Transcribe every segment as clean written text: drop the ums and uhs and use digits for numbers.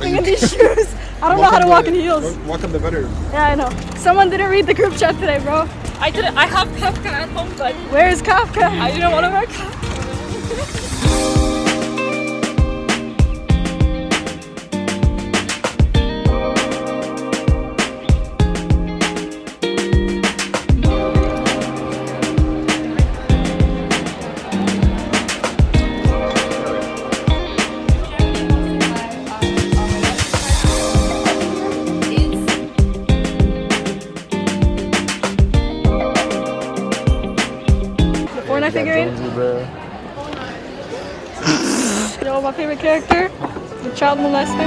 tripping in these shoes. I don't know how to walk in heels. Walk on the better. Yeah, I know. Someone didn't read the group chat today, bro. I didn't. I have Kafka at home, but Where is Kafka? I didn't want to wear Kafka. Figurine. Yo, my favorite character, the child molester.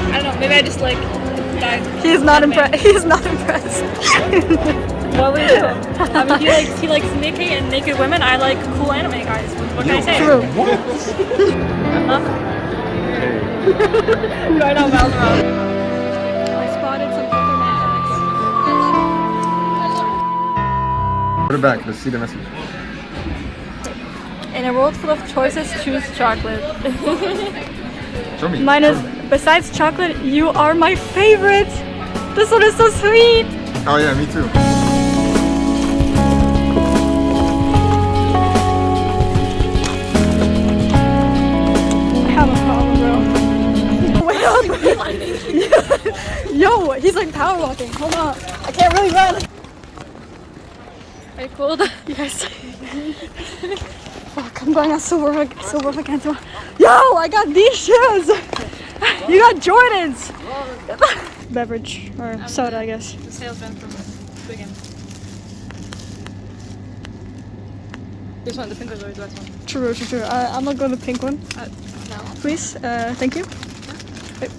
I don't know. Maybe I just like that. He's not impressed. He's not impressed. What would you do? I mean, he likes naked and naked women. I like cool anime guys. What can I say? True. Huh? Right now, miles around. I spotted some Pokemon bags. Put it back. Let's see the message. In a world full of choices, choose chocolate. Show me. Mine is, besides chocolate, you are my favorite. This one is so sweet. Oh yeah, me too. Yo, he's like power walking. Hold on. I can't really run. Are you cool? Yes. Fuck, I'm going on silver again. Yo, I got these shoes. You got Jordans. Beverage or soda, I guess. The salesman from Wigan. This one, the pink one or the white one? True. I'm gonna go to the pink one. No. Please, thank you. Wait.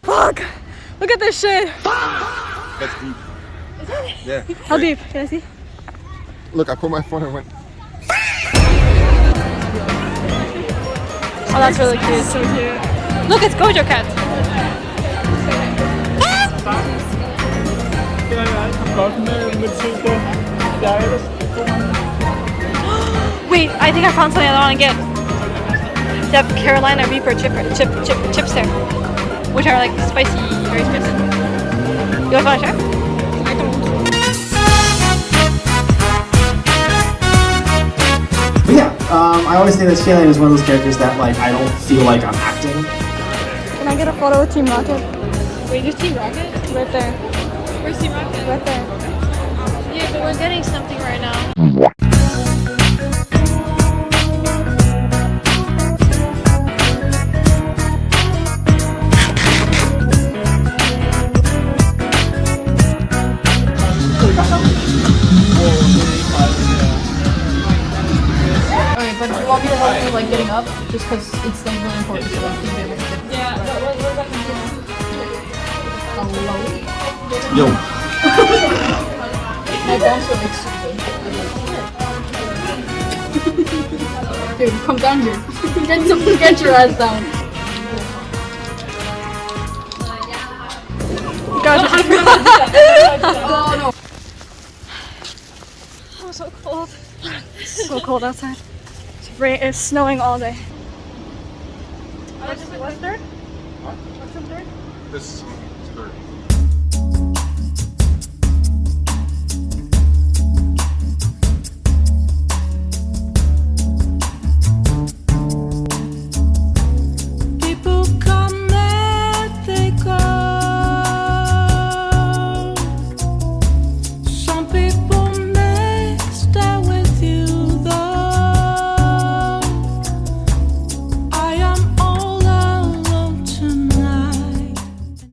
Fuck! Look at this shit! That's deep. Yeah. How deep? Can I see? Look, I put my phone and went. Oh, that's really cute. So cute. Look, it's Gojo Cat. Wait, I think I found something I want to get. They have Carolina Reaper chips there, which are like spicy, very spicy. You guys want to try? I don't. Yeah, I always say that Shayla is one of those characters that like I don't feel like I'm acting. Can I get a photo with Team Rocket? Wait, there's Team Rocket? Right there. Where's Team Rocket? Right there. Yeah, but we're getting something right now. Okay, but do you want me to help you like getting up? Just because it's like really important so like you be able to get Yeah, what does that mean? hello. Yo. My bones are like super. Dude, come down here. Get your ass down. Gosh, Oh no. I'm so cold. So cold outside. It's snowing all day. What's third? What's in third? This is third.